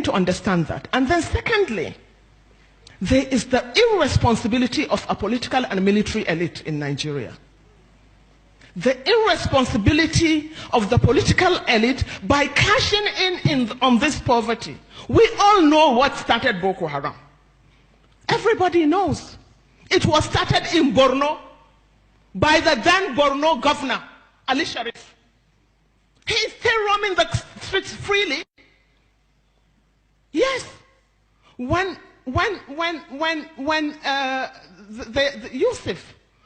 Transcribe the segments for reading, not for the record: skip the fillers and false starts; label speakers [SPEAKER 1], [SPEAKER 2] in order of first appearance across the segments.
[SPEAKER 1] to understand that. And then secondly, there is the irresponsibility of a political and military elite in Nigeria. The irresponsibility of the political elite by cashing in on this poverty. We all know what started Boko Haram. Everybody knows. It was started in Borno by the then Borno governor, Ali Sharif. He is still roaming the streets freely. Yes. When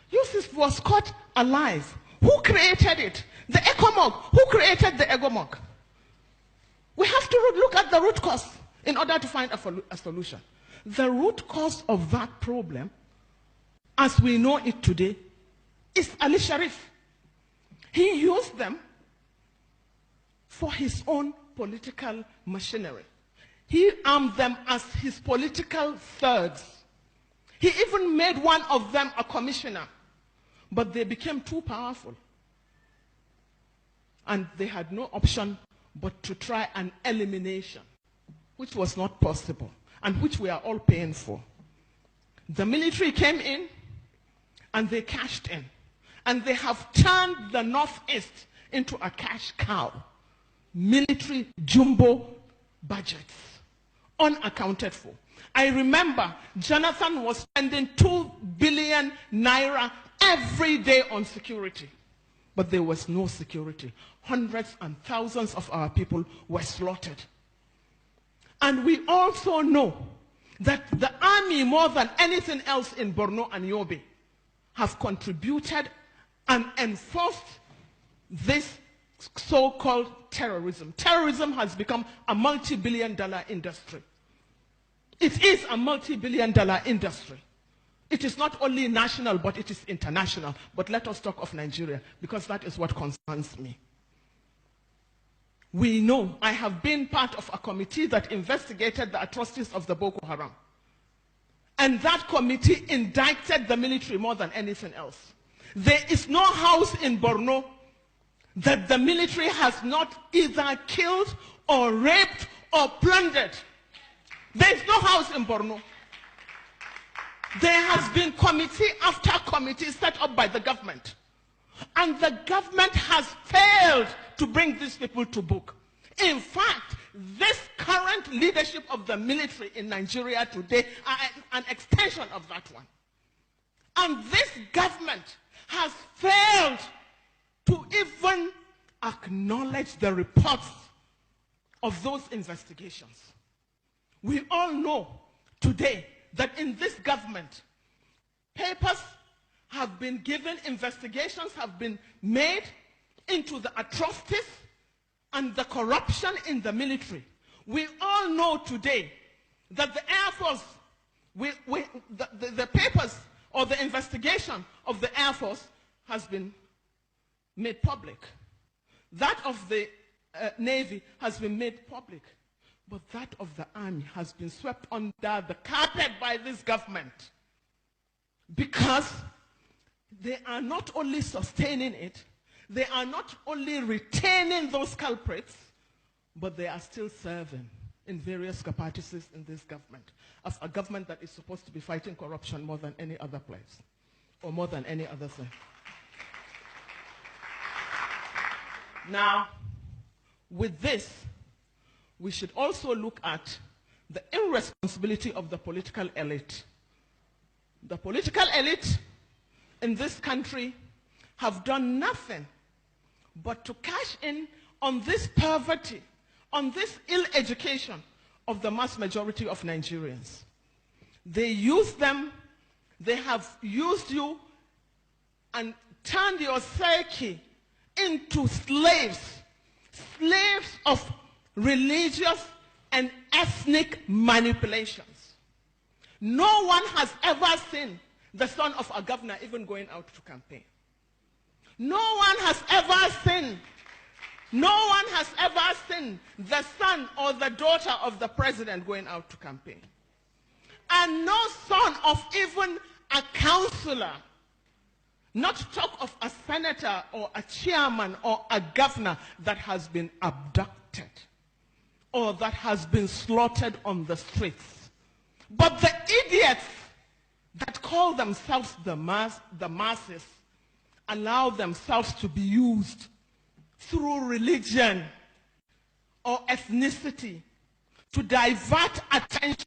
[SPEAKER 1] Yusuf was caught alive, who created it? The ECOMOG. Who created the ECOMOG? We have to look at the root cause in order to find a solution. The root cause of that problem, as we know it today, is Ali Sharif. He used them for his own political machinery. He armed them as his political thugs. He even made one of them a commissioner. But they became too powerful. And they had no option but to try an elimination, which was not possible, and which we are all paying for. The military came in, and they cashed in. And they have turned the Northeast into a cash cow. Military jumbo budgets, unaccounted for. I remember Jonathan was spending 2 billion naira every day on security. But there was no security. Hundreds and thousands of our people were slaughtered. And we also know that the army, more than anything else in Borno and Yobe, have contributed and enforced this so-called terrorism. Terrorism has become a multi-billion-dollar industry. It is a multi-billion-dollar industry. It is not only national, but it is international. But let us talk of Nigeria, because that is what concerns me. We know, I have been part of a committee that investigated the atrocities of the Boko Haram. And that committee indicted the military more than anything else. There is no house in Borno that the military has not either killed or raped or plundered. There is no house in Borno. There has been committee after committee set up by the government. And the government has failed to bring these people to book. In fact, this current leadership of the military in Nigeria today are an extension of that one. And this government has failed to even acknowledge the reports of those investigations. We all know today that in this government, papers have been given, investigations have been made into the atrocities and the corruption in the military. We all know today that the Air Force, the papers or the investigation of the Air Force has been made public. That of the Navy has been made public. But that of the army has been swept under the carpet by this government, because they are not only sustaining it, they are not only retaining those culprits, but they are still serving in various capacities in this government, as a government that is supposed to be fighting corruption more than any other place, or more than any other thing. Now, with this, we should also look at the irresponsibility of the political elite. The political elite in this country have done nothing but to cash in on this poverty, on this ill education of the mass majority of Nigerians. They use them, they have used you and turned your psyche into slaves, slaves of religious and ethnic manipulations. No one has ever seen the son of a governor even going out to campaign. No one has ever seen the son or the daughter of the president going out to campaign. And no son of even a councillor, not to talk of a senator or a chairman or a governor, that has been abducted or that has been slaughtered on the streets. But the idiots that call themselves the masses allow themselves to be used through religion or ethnicity to divert attention